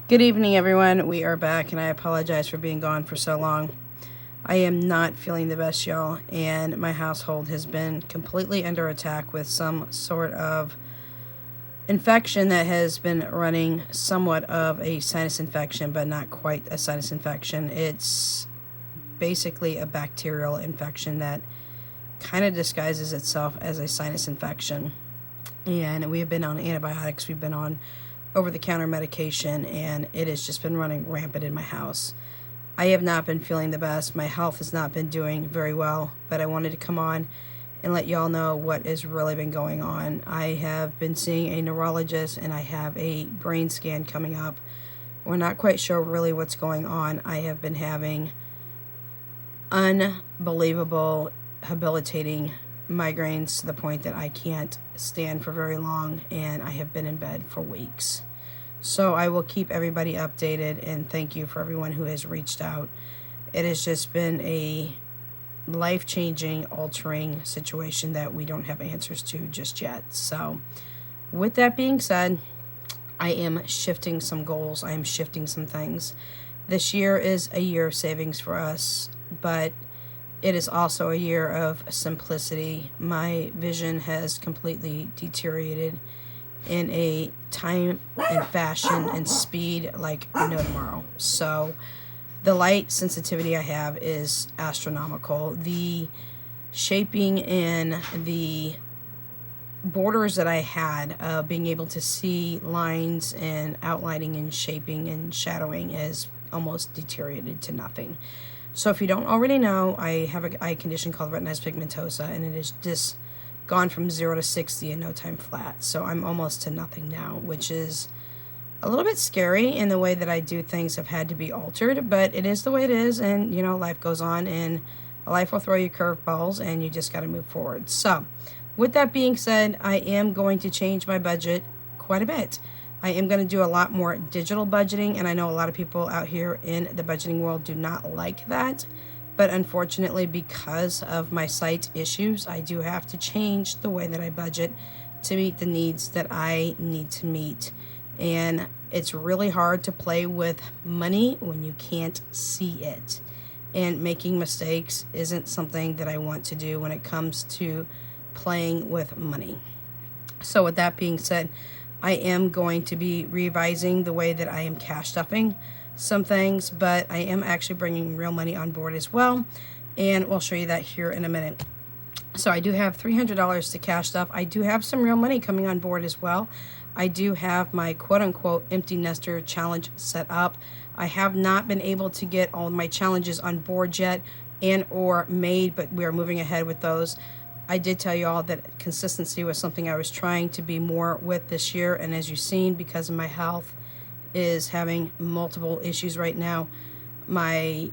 Good evening, everyone. We are back, and I apologize for being gone for so long. I am not feeling the best, y'all, and my household has been completely under attack with some sort of infection that has been running somewhat of a sinus infection, but not quite a sinus infection. It's basically a bacterial infection that kind of disguises itself as a sinus infection. And we have been on antibiotics, we've been on over-the-counter medication, and it has just been running rampant in my house. I have not been feeling the best. My health has not been doing very well, but I wanted to come on and let y'all know what has really been going on. I have been seeing a neurologist, and I have a brain scan coming up. We're not quite sure really what's going on. I have been having unbelievable, habilitating migraines to the point that I can't stand for very long, and I have been in bed for weeks. So I will keep everybody updated, and thank you for everyone who has reached out. It has just been a life-changing, altering situation that we don't have answers to just yet. So with that being said, I am shifting some goals. I am shifting some things. This year is a year of savings for us, but it is also a year of simplicity. My vision has completely deteriorated in a time and fashion and speed like no tomorrow. So the light sensitivity I have is astronomical. The shaping and the borders that I had, being able to see lines and outlining and shaping and shadowing is almost deteriorated to nothing. So if you don't already know, I have an eye condition called retinitis pigmentosa, and it is just gone from 0 to 60 in no time flat. So I'm almost to nothing now, which is a little bit scary in the way that I do things have had to be altered, but it is the way it is, and life goes on, and life will throw you curveballs, and you just got to move forward. So with that being said, I am going to change my budget quite a bit. I am going to do a lot more digital budgeting, and I know a lot of people out here in the budgeting world do not like that, but unfortunately, because of my site issues, I do have to change the way that I budget to meet the needs that I need to meet. And it's really hard to play with money when you can't see it. And making mistakes isn't something that I want to do when it comes to playing with money. So with that being said, I am going to be revising the way that I am cash stuffing some things, but I am actually bringing real money on board as well, and we'll show you that here in a minute. So I do have $300 to cash stuff. I do have some real money coming on board as well. I do have my quote-unquote empty nester challenge set up. I have not been able to get all of my challenges on board yet and or made, but we are moving ahead with those. I did tell you all that consistency was something I was trying to be more with this year, and as you've seen, because of my health is having multiple issues right now, my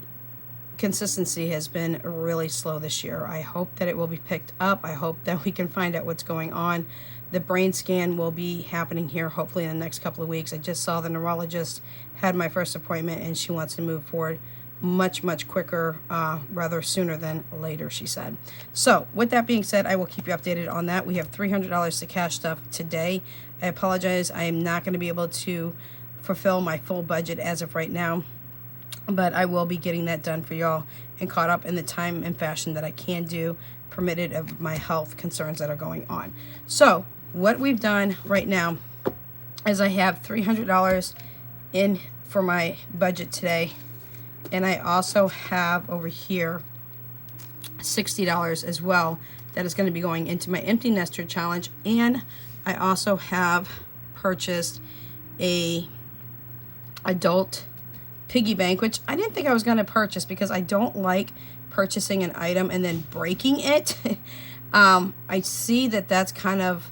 consistency has been really slow this year. I hope that it will be picked up. I hope that we can find out what's going on. The brain scan will be happening here hopefully in the next couple of weeks. I just saw the neurologist, had my first appointment, and she wants to move forward much quicker, rather sooner than later, she said. So with that being said, I will keep you updated on that. We have $300 to cash stuff today. I apologize, I am not going to be able to fulfill my full budget as of right now, but I will be getting that done for y'all and caught up in the time and fashion that I can do, permitted of my health concerns that are going on. So what we've done right now is I have $300 in for my budget today, and I also have over here $60 as well that is going to be going into my empty nester challenge. And I also have purchased a adult piggy bank, which I didn't think I was going to purchase because I don't like purchasing an item and then breaking it. I see that that's kind of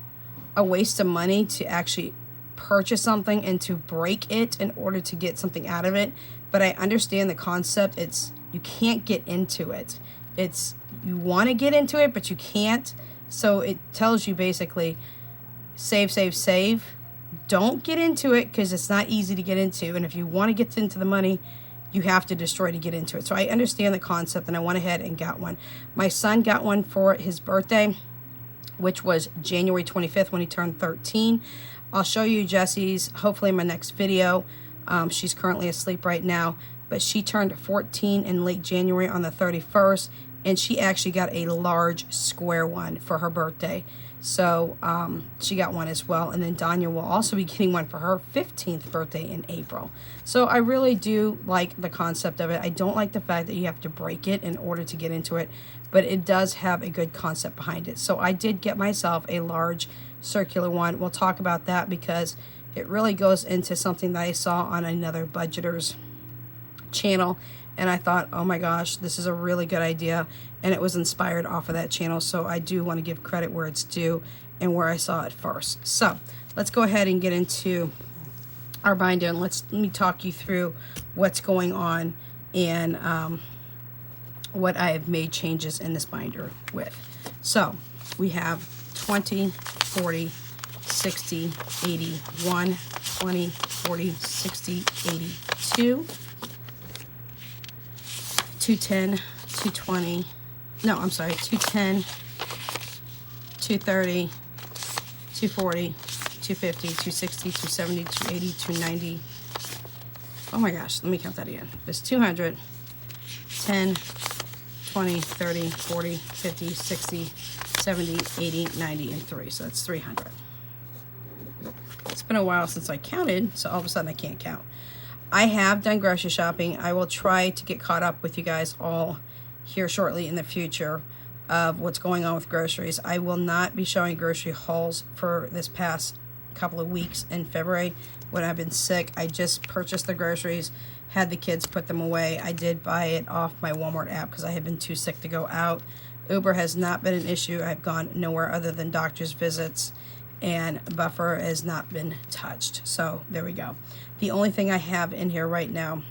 a waste of money to actually purchase something and to break it in order to get something out of it. But I understand the concept. You can't get into it. You want to get into it, but you can't. So it tells you basically save. Don't get into it because it's not easy to get into. And if you want to get into the money, you have to destroy to get into it. So I understand the concept, and I went ahead and got one. My son got one for his birthday, which was January 25th when he turned 13. I'll show you Jesse's hopefully in my next video. She's currently asleep right now, but she turned 14 in late January on the 31st, and she actually got a large square one for her birthday. So she got one as well. And then Danya will also be getting one for her 15th birthday in April. So I really do like the concept of it. I don't like the fact that you have to break it in order to get into it, but it does have a good concept behind it. So I did get myself a large circular one. We'll talk about that because it really goes into something that I saw on another budgeter's channel, and I thought, oh my gosh, this is a really good idea, and it was inspired off of that channel. So I do want to give credit where it's due and where I saw it first. So let's go ahead and get into our binder, and let me talk you through what's going on and what I have made changes in this binder with. So we have 20, 40, 60, 80, 1, 20, 40, 60, 82, 210, 220, no, I'm sorry, 210, 230, 240, 250, 260, 270, 280, 290. Oh my gosh, let me count that again. There's 200, 10, 20, 30, 40, 50, 60, 70, 80, 90, and 3. So that's 300. It's been a while since I counted, so all of a sudden I can't count. I have done grocery shopping. I will try to get caught up with you guys all here shortly in the future of what's going on with groceries. I will not be showing grocery hauls for this past couple of weeks in February when I've been sick. I just purchased the groceries, had the kids put them away. I did buy it off my Walmart app because I had been too sick to go out. Uber has not been an issue. I've gone nowhere other than doctor's visits, and buffer has not been touched. So there we go. The only thing I have in here right now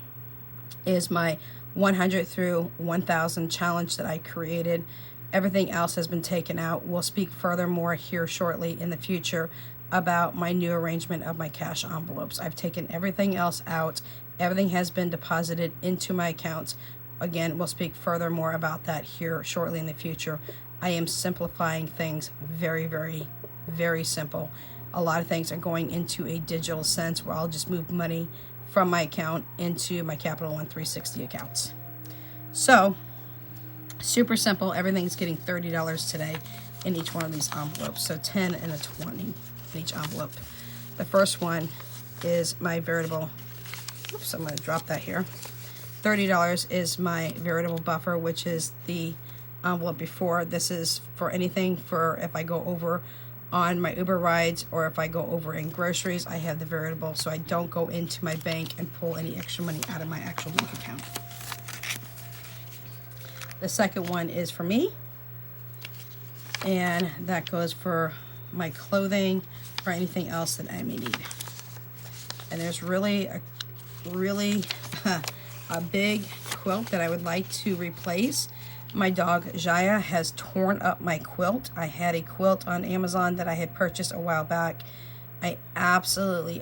is my 100 through 1000 challenge that I created. Everything else has been taken out. We'll speak furthermore here shortly in the future about my new arrangement of my cash envelopes. I've taken everything else out. Everything has been deposited into my accounts. Again, we'll speak furthermore about that here shortly in the future. I am simplifying things very, very, very simple. A lot of things are going into a digital sense where I'll just move money from my account into my Capital One 360 accounts. So, super simple. Everything's getting $30 today in each one of these envelopes. So 10 and a 20 in each envelope. The first one is my veritable, oops, I'm going to drop that here. $30 is my veritable buffer, which is the envelope before. This is for anything for if I go over on my Uber rides or if I go over in groceries. I have the veritable, so I don't go into my bank and pull any extra money out of my actual bank account. The second one is for me, and that goes for my clothing or anything else that I may need. And there's really a big quilt that I would like to replace. My dog Jaya has torn up my quilt. I had a quilt on Amazon that I had purchased a while back. I absolutely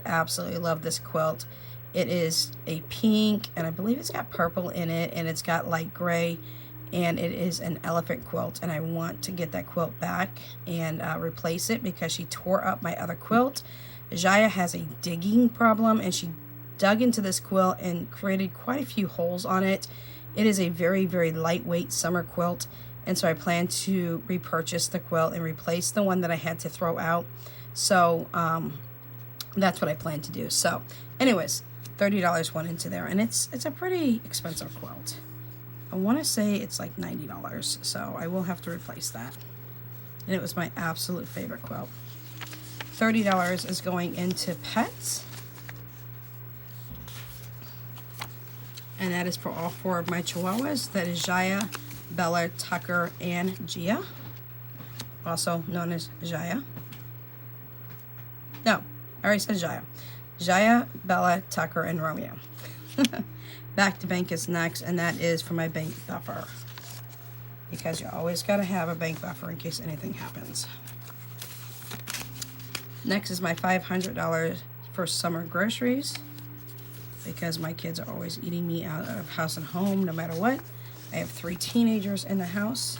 love this quilt. It is a pink, and I believe it's got purple in it, and it's got light gray, and it is an elephant quilt, and I want to get that quilt back and replace it because she tore up my other quilt. Jaya has a digging problem, and she dug into this quilt and created quite a few holes on it. It is a very, very lightweight summer quilt, and so I plan to repurchase the quilt and replace the one that I had to throw out. So that's what I plan to do. So anyways, $30 went into there, and it's a pretty expensive quilt. I want to say it's like $90, so I will have to replace that. And it was my absolute favorite quilt. $30 is going into pets. And that is for all 4 of my Chihuahuas. That is Jaya, Bella, Tucker, and Gia, also known as Jaya. No, I already said Jaya. Jaya, Bella, Tucker, and Romeo. Back to bank is next, and that is for my bank buffer, because you always got to have a bank buffer in case anything happens. Next is my $500 for summer groceries, because my kids are always eating me out of house and home no matter what. I have 3 teenagers in the house.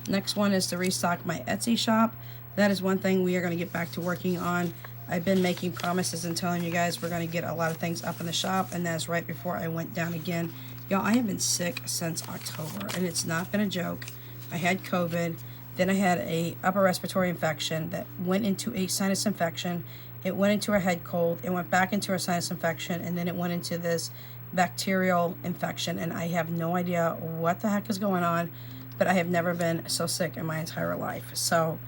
Next one is to restock my Etsy shop. That is one thing we are going to get back to working on. I've been making promises and telling you guys we're going to get a lot of things up in the shop, and that's right before I went down again. Y'all, I have been sick since October, and it's not been a joke. I had COVID, then I had a upper respiratory infection that went into a sinus infection. It went into a head cold, it went back into a sinus infection, and then it went into this bacterial infection, and I have no idea what the heck is going on, but I have never been so sick in my entire life. So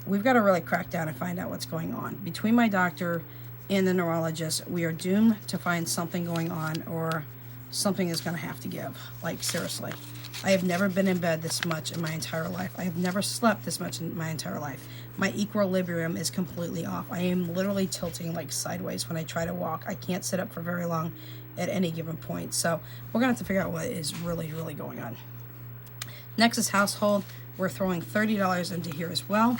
we've got to really crack down and find out what's going on. Between my doctor and the neurologist, we are doomed to find something going on, or something is going to have to give. Like, seriously. I have never been in bed this much in my entire life. I have never slept this much in my entire life. My equilibrium is completely off. I am literally tilting like sideways when I try to walk. I can't sit up for very long at any given point. So we're going to have to figure out what is really, really going on. Next is household. We're throwing $30 into here as well.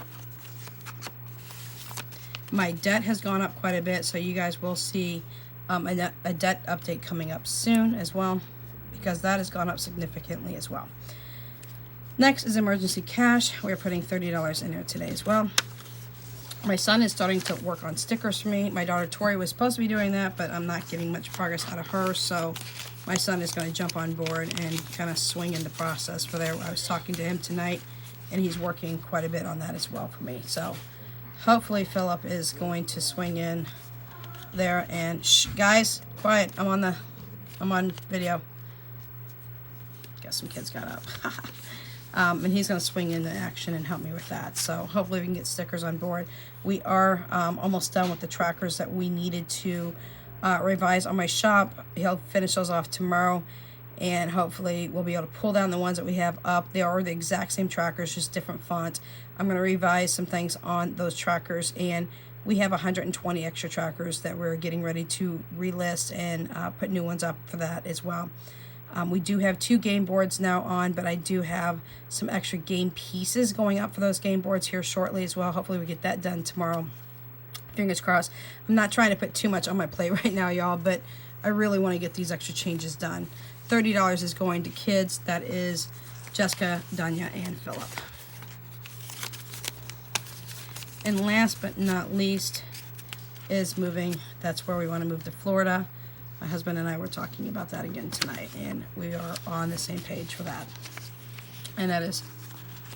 My debt has gone up quite a bit, so you guys will see a debt update coming up soon as well, because that has gone up significantly as well. Next is emergency cash. We're putting $30 in there today as well. My son is starting to work on stickers for me. My daughter Tori was supposed to be doing that, but I'm not getting much progress out of her, so my son is going to jump on board and kind of swing in the process for there. I was talking to him tonight, and he's working quite a bit on that as well for me. So hopefully Philip is going to swing in there. And shh, guys, quiet. I'm on video. Guess some kids got up. And he's going to swing into action and help me with that. So hopefully we can get stickers on board. We are almost done with the trackers that we needed to revise on my shop. He'll finish those off tomorrow, and hopefully we'll be able to pull down the ones that we have up. They are the exact same trackers, just different fonts. I'm going to revise some things on those trackers, and we have 120 extra trackers that we're getting ready to relist and put new ones up for that as well. We do have 2 game boards now on, but I do have some extra game pieces going up for those game boards here shortly as well. Hopefully we get that done tomorrow. Fingers crossed. I'm not trying to put too much on my plate right now, y'all, but I really want to get these extra changes done. $30 is going to kids. That is Jessica, Danya, and Philip. And last but not least is moving. That's where we want to move to Florida. My husband and I were talking about that again tonight, and we are on the same page for that. And that is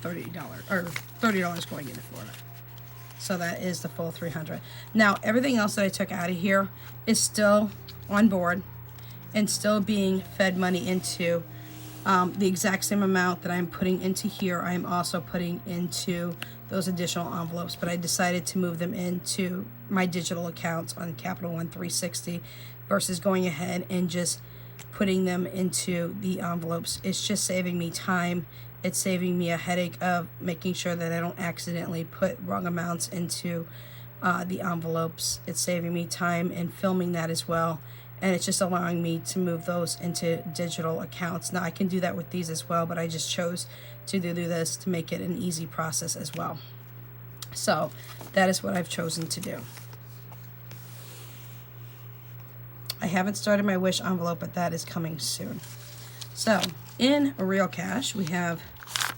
$30 going into Florida. So that is the full $300. Now, everything else that I took out of here is still on board and still being fed money into the exact same amount that I'm putting into here. I'm also putting into those additional envelopes, but I decided to move them into my digital accounts on Capital One 360 versus going ahead and just putting them into the envelopes. It's just saving me time. It's saving me a headache of making sure that I don't accidentally put wrong amounts into the envelopes. It's saving me time in filming that as well. And it's just allowing me to move those into digital accounts. Now I can do that with these as well, but I just chose to do this to make it an easy process as well. So that is what I've chosen to do. I haven't started my wish envelope, but that is coming soon. So in real cash, we have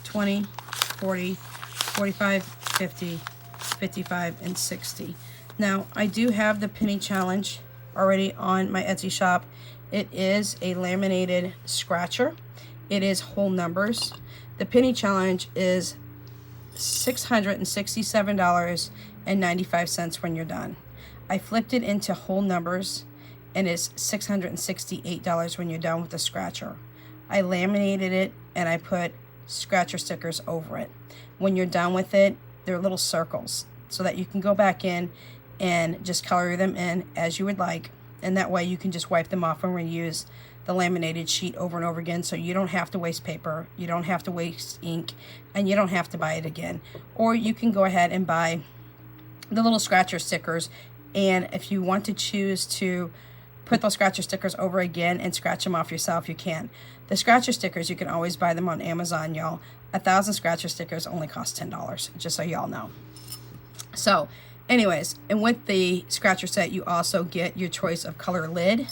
20, 40, 45, 50, 55, and 60. Now I do have the penny challenge already on my Etsy shop. It is a laminated scratcher. It is whole numbers. The penny challenge is $667.95 when you're done. I flipped it into whole numbers, and it's $668 when you're done with the scratcher. I laminated it and I put scratcher stickers over it. When you're done with it, they're little circles so that you can go back in and just color them in as you would like, and that way you can just wipe them off and reuse the laminated sheet over and over again, so you don't have to waste paper, you don't have to waste ink, and you don't have to buy it again. Or you can go ahead and buy the little scratcher stickers, and if you want to choose to put those scratcher stickers over again and scratch them off yourself, you can. The scratcher stickers, you can always buy them on Amazon, y'all. 1,000 scratcher stickers only cost $10, just so y'all know. So anyways, and with the scratcher set, you also get your choice of color lid.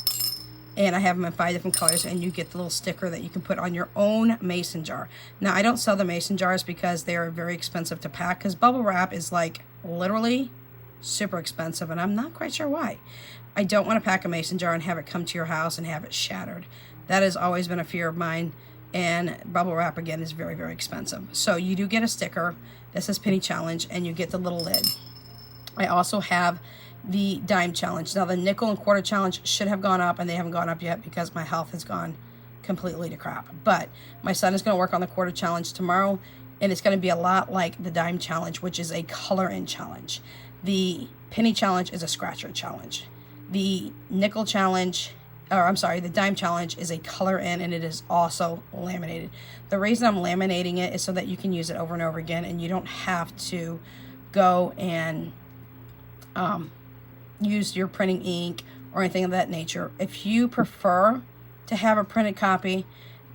And I have them in 5 different colors, and you get the little sticker that you can put on your own mason jar. Now, I don't sell the mason jars because they are very expensive to pack, because bubble wrap is like literally super expensive, and I'm not quite sure why. I don't want to pack a mason jar and have it come to your house and have it shattered. That has always been a fear of mine, and bubble wrap, again, is very, very expensive. So you do get a sticker. This is Penny Challenge, and you get the little lid. I also have the Dime Challenge. Now, the Nickel and Quarter Challenge should have gone up, and they haven't gone up yet because my health has gone completely to crap. But my son is going to work on the Quarter Challenge tomorrow, and it's going to be a lot like the Dime Challenge, which is a color-in challenge. The Penny Challenge is a scratcher challenge. The Nickel Challenge, or I'm sorry, the Dime Challenge is a color-in, and it is also laminated. The reason I'm laminating it is so that you can use it over and over again, and you don't have to go and use your printing ink or anything of that nature. If you prefer to have a printed copy,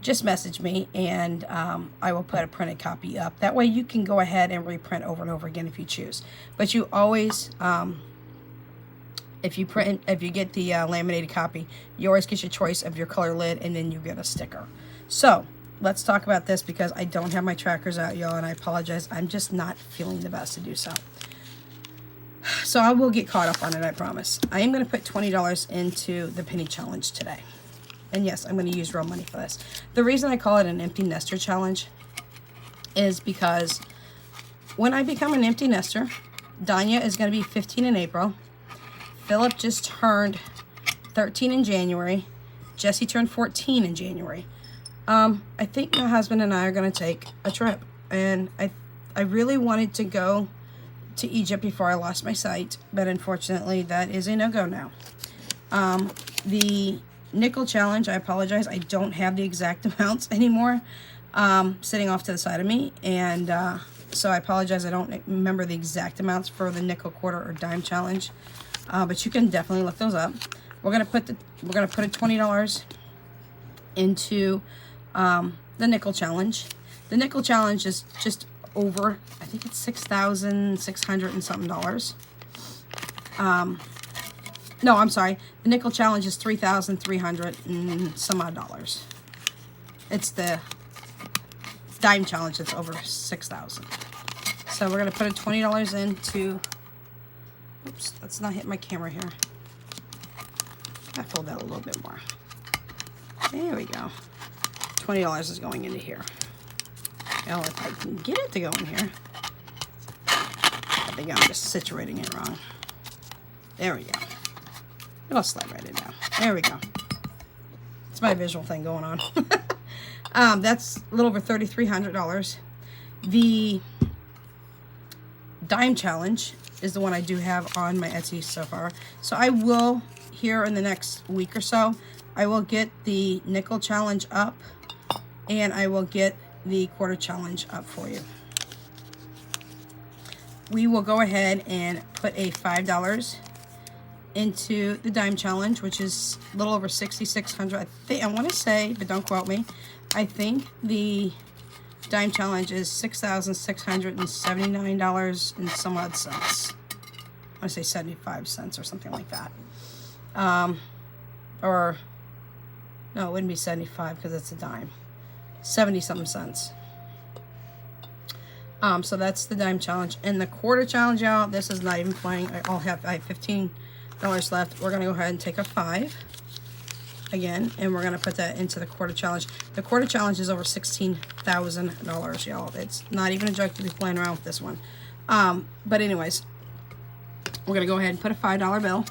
just message me, and I will put a printed copy up. That way you can go ahead and reprint over and over again if you choose. But you always, if you get the laminated copy, you always get your choice of your color lid, and then you get a sticker. So let's talk about this, because I don't have my trackers out, y'all, and I apologize. I'm just not feeling the best to do so. So I will get caught up on it, I promise. I am going to put $20 into the Penny Challenge today. And yes, I'm going to use real money for this. The reason I call it an empty nester challenge is because when I become an empty nester, Danya is going to be 15 in April. Philip just turned 13 in January. Jesse turned 14 in January. I think my husband and I are going to take a trip. And I really wanted to go to Egypt before I lost my sight, but unfortunately that is a no-go now. The Nickel Challenge, I apologize, I don't have the exact amounts anymore sitting off to the side of me, and so I apologize, I don't remember the exact amounts for the Nickel, Quarter, or Dime Challenge, but you can definitely look those up. We're gonna put a $20 into the Nickel Challenge. The Nickel Challenge is just over, I think it's $6,600 and something dollars. No, I'm sorry. The Nickel Challenge is $3,300 and some odd dollars. It's the Dime Challenge that's over $6,000. So we're gonna put a $20 into. Oops, let's not hit my camera here. I fold that a little bit more. There we go. $20 is going into here. Well, if I can get it to go in here. I think I'm just situating it wrong. There we go. It'll slide right in now. There we go. It's my visual thing going on. That's a little over $3,300. The Dime Challenge is the one I do have on my Etsy so far. So I will, here in the next week or so, I will get the Nickel Challenge up, and I will get the Quarter Challenge up for you. We will go ahead and put a $5 into the Dime Challenge, which is a little over $6,600. I want to say, but don't quote me, I think the Dime Challenge is $6,679 and some odd cents. I want to say 75 cents or something like that. Or no, it wouldn't be 75 because it's a dime. 70-something cents. So that's the Dime Challenge. And the Quarter Challenge, y'all, this is not even playing. I have $15 left. We're gonna go ahead and take a $5 again, and we're gonna put that into the Quarter Challenge. The Quarter Challenge is over $16,000, y'all. It's not even a joke to be playing around with this one. But anyways, we're gonna go ahead and put a $5 bill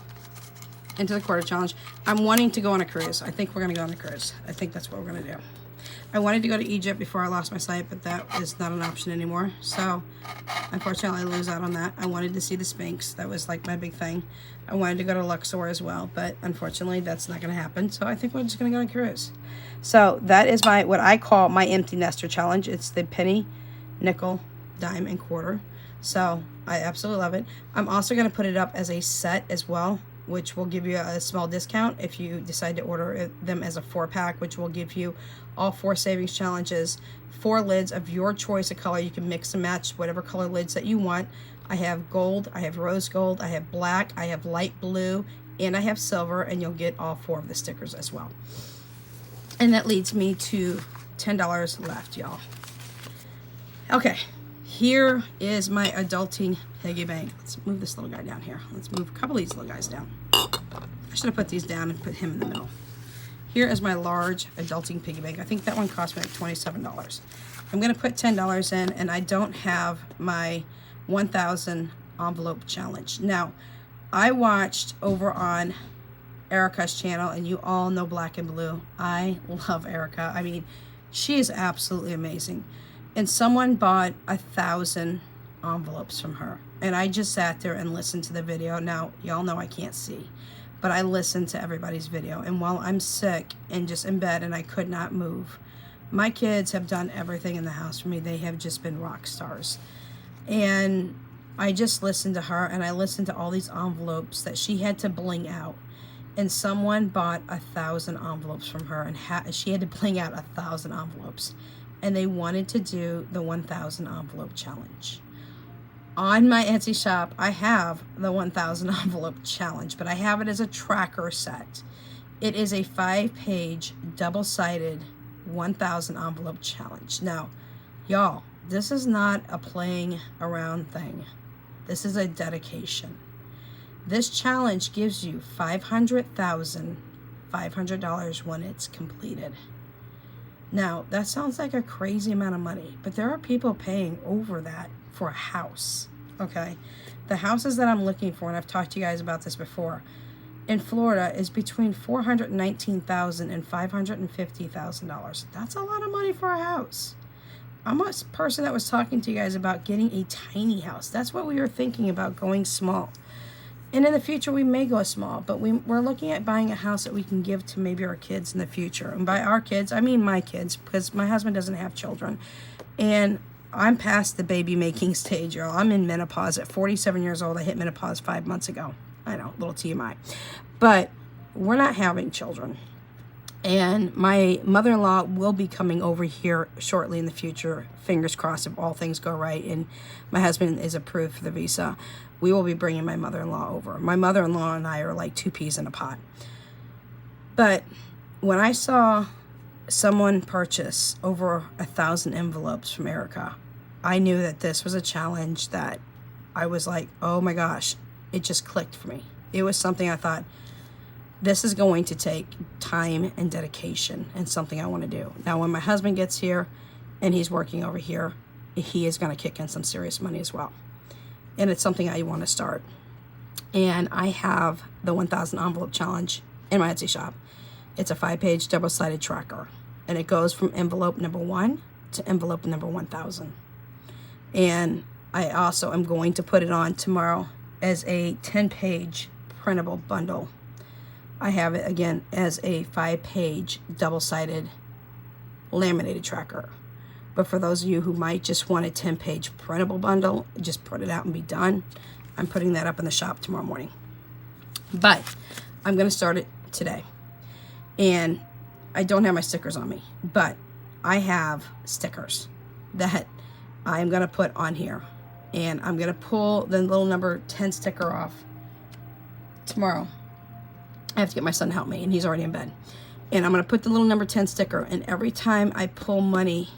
into the Quarter Challenge. I'm wanting to go on a cruise. I think we're gonna go on a cruise. I think that's what we're gonna do. I wanted to go to Egypt before I lost my sight, but that is not an option anymore. So, unfortunately, I lose out on that. I wanted to see the Sphinx. That was like my big thing. I wanted to go to Luxor as well, but unfortunately, that's not going to happen. So, I think we're just going to go on a cruise. So, that is what I call my empty nester challenge. It's the penny, nickel, dime, and quarter. So, I absolutely love it. I'm also going to put it up as a set as well, which will give you a small discount if you decide to order them as a 4-pack, which will give you all 4 savings challenges, 4 lids of your choice of color. You can mix and match whatever color lids that you want. I have gold, I have rose gold, I have black, I have light blue, and I have silver, and you'll get all 4 of the stickers as well. And that leads me to $10 left, y'all. Okay, Here is my adulting piggy bank. Let's move this little guy down here. Let's move a couple of these little guys down. I should have put these down and put him in the middle. Here is my large adulting piggy bank. I think that one cost me like $27. I'm going to put $10 in, and I don't have my 1,000 envelope challenge. Now, I watched over on Erica's channel, and you all know Black and Blue. I love Erica. I mean, she is absolutely amazing. And someone bought 1,000 envelopes from her. And I just sat there and listened to the video. Now, y'all know I can't see, but I listened to everybody's video. And while I'm sick and just in bed and I could not move, my kids have done everything in the house for me. They have just been rock stars. And I just listened to her, and I listened to all these envelopes that she had to bling out. And someone bought 1,000 envelopes from her, and she had to bling out 1,000 envelopes. And they wanted to do the 1,000 envelope challenge. On my Etsy shop, I have the 1,000 envelope challenge, but I have it as a tracker set. It is a 5-page, double-sided 1,000 envelope challenge. Now, y'all, this is not a playing around thing. This is a dedication. This challenge gives you $500,500 when it's completed. Now, that sounds like a crazy amount of money, but there are people paying over that for a house, okay? The houses that I'm looking for, and I've talked to you guys about this before, in Florida is between $419,000 and $550,000. That's a lot of money for a house. I'm a person that was talking to you guys about getting a tiny house. That's what we were thinking about, going small. And in the future, we may go small, but we're looking at buying a house that we can give to maybe our kids in the future. And by our kids, I mean my kids, because my husband doesn't have children. And I'm past the baby making stage, y'all. I'm in menopause at 47 years old. I hit menopause 5 months ago. I know, little TMI. But we're not having children. And my mother-in-law will be coming over here shortly in the future. Fingers crossed if all things go right and my husband is approved for the visa. We will be bringing my mother-in-law over. My mother-in-law and I are like two peas in a pod. But when I saw someone purchase over 1,000 envelopes from Erica, I knew that this was a challenge that I was like, oh my gosh, it just clicked for me. It was something I thought, this is going to take time and dedication and something I want to do. Now, when my husband gets here and he's working over here, he is going to kick in some serious money as well. And it's something I want to start. And I have the 1,000 envelope challenge in my Etsy shop. It's a 5-page double-sided tracker. And it goes from envelope number 1 to envelope number 1,000. And I also am going to put it on tomorrow as a 10-page printable bundle. I have it again as a 5-page double-sided laminated tracker. But for those of you who might just want a 10-page printable bundle, just print it out and be done. I'm putting that up in the shop tomorrow morning. But I'm going to start it today. And I don't have my stickers on me, but I have stickers that I'm going to put on here. And I'm going to pull the little number 10 sticker off tomorrow. I have to get my son to help me, and he's already in bed. And I'm going to put the little number 10 sticker, and every time I pull money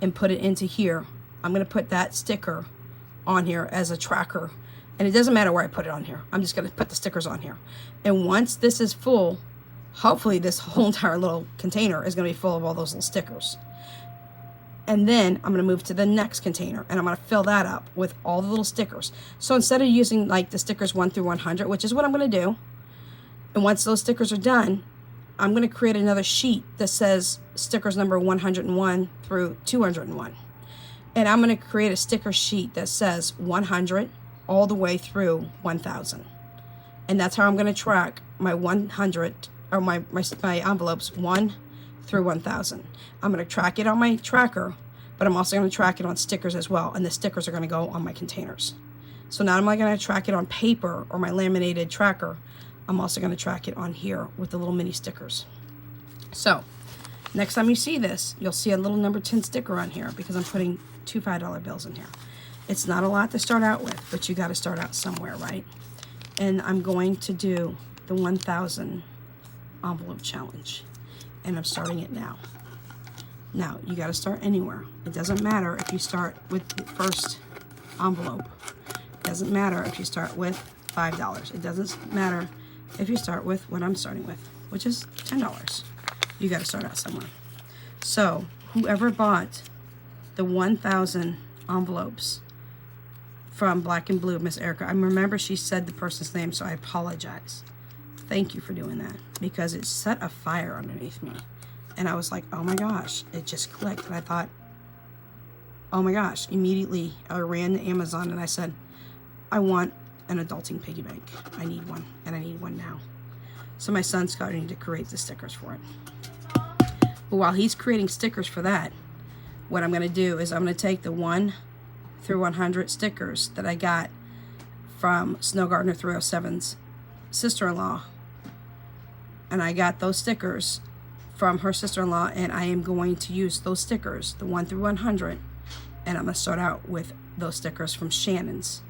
and put it into here, I'm going to put that sticker on here as a tracker. And it doesn't matter where I put it on here. I'm just going to put the stickers on here. And once this is full, hopefully this whole entire little container is going to be full of all those little stickers. And then I'm going to move to the next container, and I'm going to fill that up with all the little stickers. So instead of using like the stickers 1 through 100, which is what I'm going to do, and once those stickers are done, I'm going to create another sheet that says stickers number 101 through 201. And I'm going to create a sticker sheet that says 100 all the way through 1,000. And that's how I'm going to track my 100, or my envelopes 1 through 1,000. I'm going to track it on my tracker, but I'm also going to track it on stickers as well. And the stickers are going to go on my containers. So not only am I going to track it on paper or my laminated tracker, I'm also going to track it on here with the little mini stickers. So next time you see this, you'll see a little number 10 sticker on here because I'm putting 2 $5 bills in here. It's not a lot to start out with, but you got to start out somewhere, right? And I'm going to do the 1,000 envelope challenge, and I'm starting it now. Now, you got to start anywhere. It doesn't matter if you start with the first envelope. It doesn't matter if you start with $5. It doesn't matter if you start with what I'm starting with, which is $10. You got to start out somewhere. So, whoever bought the 1,000 envelopes from Black and Blue, Miss Erica, I remember she said the person's name, so I apologize. Thank you for doing that, because it set a fire underneath me. And I was like, oh my gosh, it just clicked. And I thought, oh my gosh. Immediately, I ran to Amazon and I said, I want an adulting piggy bank. I need one, and I need one now. So my son's starting to create the stickers for it. But while he's creating stickers for that, what I'm going to do is I'm going to take the 1 through 100 stickers that I got from Snow Gardener 307's sister-in-law. And I got those stickers from her sister-in-law, and I am going to use those stickers, the 1 through 100, and I'm going to start out with those stickers from Shannon's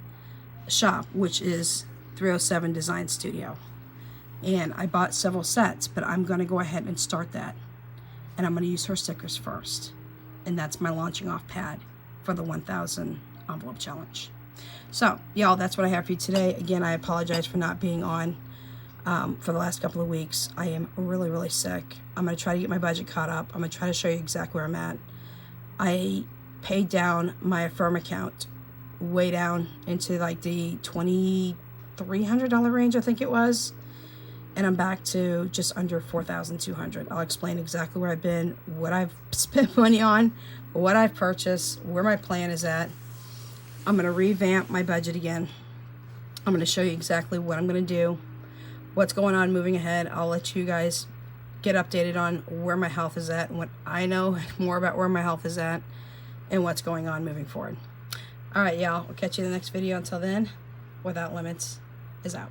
shop, which is 307 Design Studio. And I bought several sets, but I'm going to go ahead and start that, and I'm going to use her stickers first, and that's my launching off pad for the 1,000 envelope challenge. So, y'all, that's what I have for you today. Again, I apologize for not being on for the last couple of weeks. I am really, really sick. I'm going to try to get my budget caught up. I'm going to try to show you exactly where I'm at. I paid down my Affirm account way down into like the $2,300 range, I think it was. And I'm back to just under $4,200. I'll explain exactly where I've been, what I've spent money on, what I've purchased, where my plan is at. I'm going to revamp my budget again. I'm going to show you exactly what I'm going to do, what's going on moving ahead. I'll let you guys get updated on where my health is at and what I know more about where my health is at and what's going on moving forward. All right, y'all. I'll catch you in the next video. Until then, Without Limits is out.